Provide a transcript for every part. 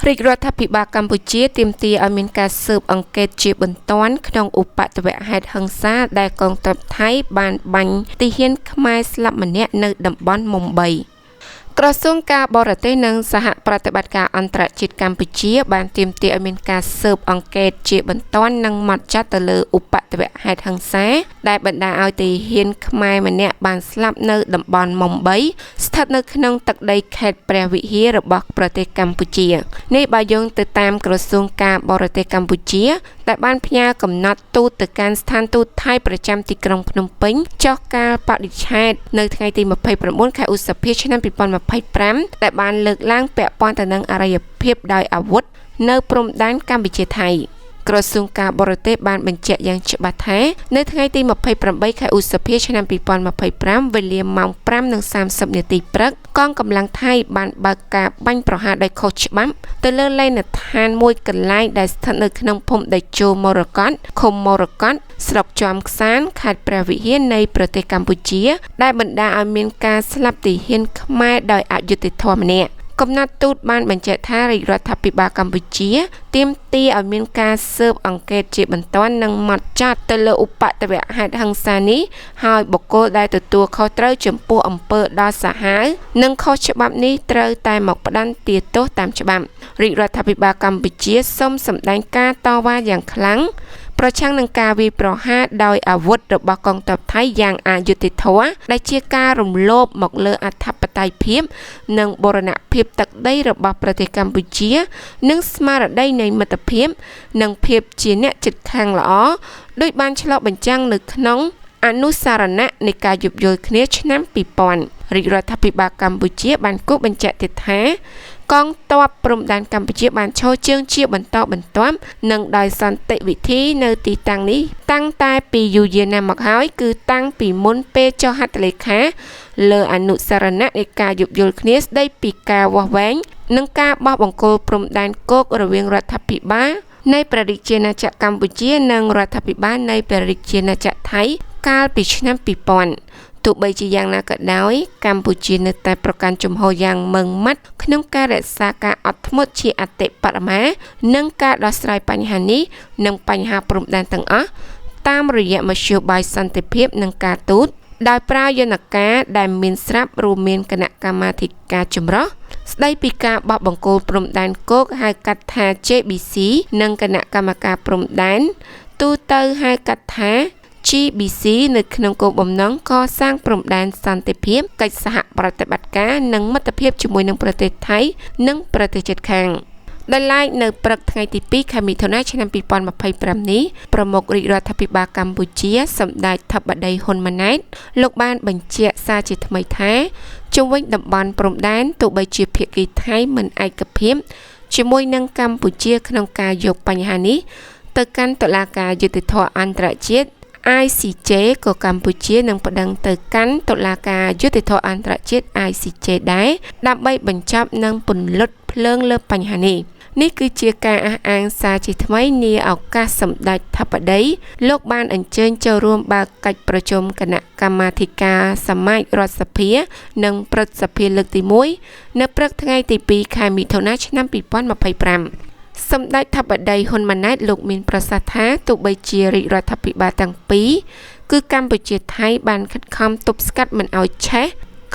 រាជរដ្ឋាភិបាលកម្ពុជាទាមទារឲ្យមានការស៊ើបអង្កេតជាបន្ទាន់ក្នុងឧបទ្ទវហេតុហិង្សាដែលកងទ័ពថៃបានបាញ់ទាហានខ្មែរស្លាប់ម្នាក់នៅតំបន់មុំបីក្រសួងការបរទេសនិងសហប្រតិបត្តិការអន្តរជាតិកម្ពុជាបានទាមទារឲ្យមានការស៊ើបអង្កេតជាបន្ទាន់និងម៉ត់ចត់ទៅលើឧបទ្ទវហេតុហិង្សាដែលបណ្ដាលឲ្យទាហានខ្មែរម្នាក់បានស្លាប់នៅតំបន់មុំបីស្ថិតនៅក្នុងទឹកដីខេត្តព្រះវិហាររបស់ប្រទេសកម្ពុជានេះបើយោងទៅតាមក្រសួងការបរទេសកម្ពុជាដែលបានផ្ញើកំណត់ទូតទៅកាន់ស្ថានទូតថៃប្រចាំទីក្រុងភ្នំពេញចុះកាលបរិច្ឆេទនៅថ្ងៃទី29ខែឧសភាឆ្នាំ2025ដែលបានលើកឡើងពាក់ព័ន្ធទៅនឹងអរិយភាពដោយអាវុធនៅព្រំដែនកម្ពុជាថៃក្រសួងការបរទេសបានបញ្ជាក់យ៉ាងច្បាស់ថានៅថ្ងៃទី28ខែឧសភាឆ្នាំ2025វេលាម៉ោង 5:30 នាទីព្រឹកកងកម្លាំងថៃបានបើកការបាញ់ប្រហារដោយខុសច្បាប់ទៅលើលេនដ្ឋានមួយកន្លែងដែលស្ថិតនៅក្នុងភូមិតេជោមរកតឃុំមរកតស្រុកជាំខ្សានខេត្តព្រះវិហារនៃប្រទេសកម្ពុជាដែលបណ្ដាលឲ្យមានការស្លាប់ទាហានខ្មែរដោយអយុត្តិធម៌ម្នាក់កំណត់ទូតបានបញ្ជាក់ថារាជរដ្ឋាភិបាលកម្ពុជាទាមទារឲ្យមានការស៊ើបអង្កេតជាបន្ទាន់និងម៉ត់ចត់ទៅលើឧបទ្ទវហេតុហិង្សានេះហើយបុគ្គលដែលទទួលខុសត្រូវចំពោះអំពើដ៏សាហាវនិងខុសច្បាប់នេះត្រូវតែមកផ្តន្ទាទោសតាមច្បាប់រាជរដ្ឋាភិបាលកម្ពុជាសូមសម្ដែងការតវ៉ាយ៉ាងខ្លាំងប្រឆាំងនឹងការវាយប្រហារដោយអាវុធរបស់កងទ័ពថៃយ៉ាងអយុត្តិធម៌ដែលជាការរំលោភមកលើអធិបតេយ្យភាពនិងបូរណភាពទឹកដីរបស់ប្រទេសកម្ពុជានិងស្មារតីនៃមិត្តភាពនិងភាពជាអ្នកជិតខាងល្អដោយបានឆ្លុះបញ្ចាំងនៅក្នុងអនុសារណៈនៃការយោគយល់គ្នាឆ្នាំ2000រាជរដ្ឋាភិបាលកម្ពុជាបានគូសបញ្ជាក់ទៀតថាកងទ័ពព្រំដែនកម្ពុជាបានឈរជើងជាបន្តបន្ទាប់និងដោយសន្តិវិធីនៅទីតាំងនេះតាំងតែពីយូរយារណាស់មកហើយគឺតាំងពីមុនពេលចុះហត្ថលេខាលើអនុសារណៈនៃការយោគយល់គ្នាស្ដីពីការវាស់វែងនិងការបោះបង្គោលព្រំដែនគោករវាងរដ្ឋាភិបាលនៃព្រះរាជាណាចក្រកម្ពុជានិងរដ្ឋាភិបាលនៃព្រះរាជាណាចក្រថៃកាលពីឆ្នាំ2000ទោះបីជាយ៉ាងណាក៏ដោយកម្ពុជានៅតែប្រកាន់ជំហរយ៉ាងម៉ឺងម៉ាត់ក្នុងការរក្សាការអត់ធ្មត់ជាអតិបរមានិងការដោះស្រាយបញ្ហានេះនិងបញ្ហាព្រំដែនទាំងអស់តាមរយៈមធ្យោបាយសន្តិភាពនិងការទូតដោយប្រើយន្តការដែលមានស្រាប់រួមមានគណៈកម្មាធិការចម្រុះស្ដីពីការបោះបង្គោលព្រំដែនគោកហៅកាត់ថា JBC និងគណៈកម្មការព្រំដែនទូទៅហៅកាត់ថា GBC នៅក្នុងគោលបំណងកសាងព្រំដែនសន្តិភាពកិច្ចសហប្រតិបត្តិការនិងមិត្តភាពជាមួយនឹងប្រទេសថៃនិងប្រទេសជិតខាងដែលឡែកនៅព្រឹកថ្ងៃទី2ខែមិថុនាឆ្នាំ2025នេះប្រមុខរាជរដ្ឋាភិបាលកម្ពុជាសម្ដេចធិបតីហ៊ុនម៉ាណែតលោកបានបញ្ជាក់សារជាថ្មីថាជុំវិញតំបន់ព្រំដែនទោះបីជាភាគីថៃមិនឯកភាពជាមួយនឹងកម្ពុជាក្នុងការយកបញ្ហានេះទៅកាន់តុលាការយុត្តិធម៌អន្តរជាតិICJ ក៏កម្ពុជានឹងប្តឹងទៅកាន់តុលាការយុត្តិធម៌អន្តរជាតិ ICJ ដែរដើម្បីបញ្ចប់និងពន្លត់ភ្លើងលើបញ្ហានេះនេះគឺជាការអះអាងសារជាថ្មីនាឱកាសសម្ដេចធិបតីលោកបានអញ្ជើញចូលរួមបើកកិច្ចប្រជុំគណៈកម្មាធិការសមាជរដ្ឋសភានិងព្រឹទ្ធសភាលើកទី1នៅព្រឹកថ្ងៃទី2ខែមិថុនាឆ្នាំ2025សម្ដេចធិបតីហ៊ុនម៉ាណែតលោកមានប្រសាសន៍ថាទោះបីជារាជរដ្ឋាភិបាលទាំងពីរគឺកម្ពុជាថៃបានខិតខំទប់ស្កាត់មិនឲ្យឆេះ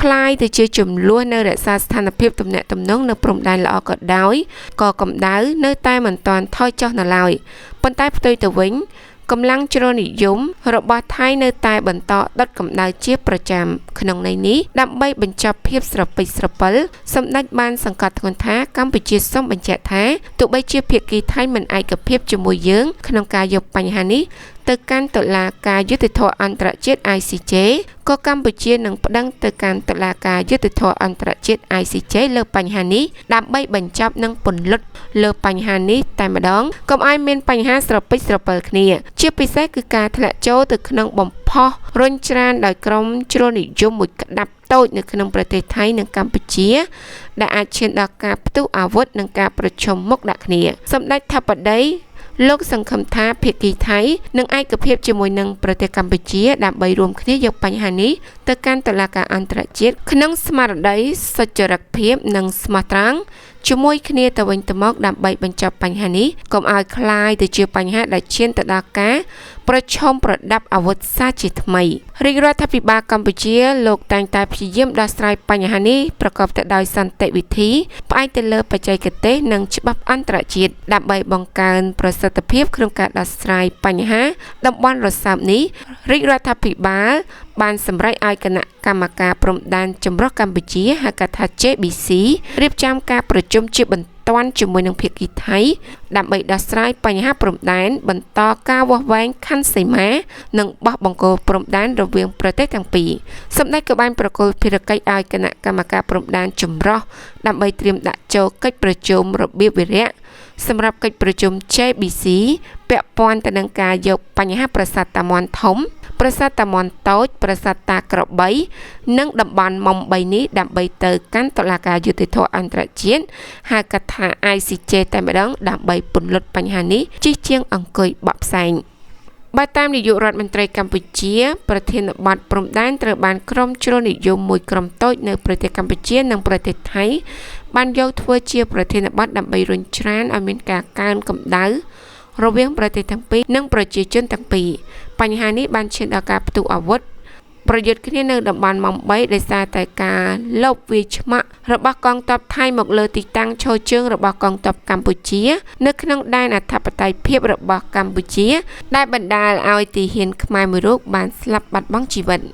คล้ายទៅជាចំនួននៅរក្សាស្ថានភាពទំនាក់ទំនងនៅព្រំដែនល្អក៏ដោយក៏កម្ដៅនៅតែមិនទាន់ថយចុះនៅឡើយប៉ុន្តែផ្ទុយទៅវិញកម្លាំងជ្រុលនិយមរបស់ថៃនៅតែបន្តដុតកម្ដៅជាប្រចាំក្នុងន័យនេះដើម្បីបញ្ចប់ភាពស្រពេចស្រពិលសម្ដេចបានសង្កត់ធ្ងន់ថាកម្ពុជាសូមបញ្ជាក់ថាទោះបីជាភាគីថៃមិនឯកភាពជាមួយយើងក្នុងការយកបញ្ហានេះទៅកាន់តុលាការយុត្តិធម៌អន្តរជាតិ ICJ ក៏កម្ពុជានឹងប្តឹងទៅកាន់តុលាការយុត្តិធម៌អន្តរជាតិ ICJ លើបញ្ហានេះដើម្បីបញ្ចប់និងពន្លត់លើបញ្ហានេះតែម្ដងកុំឲ្យមានបញ្ហាស្រពេចស្រពិលគ្នាជាពិសេសគឺការធ្លាក់ចូលទៅក្នុងបំផុសរុញច្រានដោយក្រុមជ្រុលនិយមមួយក្តាប់តូចនៅក្នុងប្រទេសថៃនិងកម្ពុជាដែលអាចឈានដល់ការផ្ទុះអាវុធនិងការប្រជុំមុខដាក់គ្នាសម្ដេចធិបតីលោកសង្ឃឹមថាភាគីថៃនឹងឯកភាពជាមួយនឹងប្រទេសកម្ពុជាដើម្បីរួមគ្នាយកបញ្ហានេះទៅកាន់តុលាការអន្តរជាតិក្នុងស្មារតីសុចរិតភាពនិងស្មោះត្រង់ ជាមួយគ្នាទៅវិញទៅមកដើម្បីបញ្ចប់បញ្ហានេះកុំឲ្យคล้ายទៅជាបញ្ហាដែលឈានទៅដល់ការប្រឈមប្រដាប់អាវុធសាជាថ្មីរាជរដ្ឋាភិបាលកម្ពុជាលោកតែងតែព្យាយាមដោះស្រាយបញ្ហានេះប្រកបទៅដោយសន្តិវិធីផ្អែកទៅលើបច្ចេកទេសនិងច្បាប់អន្តរជាតិដើម្បីបង្កើនប្រសិទ្ធភាពក្នុងការដោះស្រាយបញ្ហាតំបន់រសើបនេះរាជរដ្ឋាភិបាលបានសម្រេចឲ្យគណៈកម្មការព្រំដែនចម្រុះកម្ពុជាហៅកាត់ថា JBC រៀបចំការប្រជុំជាបន្ទាន់ជាមួយនឹងភាគីថៃដើម្បីដោះស្រាយបញ្ហាព្រំដែនបន្តការវាស់វែងខណ្ឌសីមានិងបោះបង្គោលព្រំដែនរវាងប្រទេសទាំងពីរសម្ដេចក៏បានប្រគល់ភារកិច្ចឲ្យគណៈកម្មការព្រំដែនចម្រុះដើម្បីត្រៀមដាក់ចូលកិច្ចប្រជុំរបៀបវិរៈសម្រាប់កិច្ចប្រជុំ JBC ពាក់ព័ន្ធទៅនឹងការយកបញ្ហាប្រាសាទតាមាន់ធំប្រាសាទតាមាន់តូចប្រាសាទតាក្របីនិងតំបន់មុំ3នេះដើម្បីទៅកាន់តុលាការយុត្តិធម៌អន្តរជាតិហៅកាត់ថា ICJ តែម្ដងដើម្បីពន្លត់បញ្ហានេះជិះជាងអង្គុយបកផ្សែងបើតាមនាយករដ្ឋមន្ត្រីកម្ពុជាប្រធានបទព្រំដែនត្រូវបានក្រុមជ្រុលនិយមមួយក្រុមតូចនៅប្រទេសកម្ពុជានិងប្រទេសថៃបានយកធ្វើជាប្រធានបទដើម្បីរុញច្រានឲ្យមានការកើនកម្ដៅរវាងប្រទេសទាំងពីរនិងប្រជាជនទាំងពីរបញ្ហានេះបានឈានដល់ការផ្ទុះអាវុធប្រយុទ្ធគ្នានៅតំបន់មុំ3ដោយសារតែការលបវាយឆ្មាក់របស់កងទ័ពថៃមកលើទីតាំងឈរជើងរបស់កងទ័ពកម្ពុជានៅក្នុងដែនអធិបតេយ្យភាពរបស់កម្ពុជាដែលបណ្ដាលឲ្យទាហានខ្មែរមួយរូបបានស្លាប់បាត់បង់ជីវិត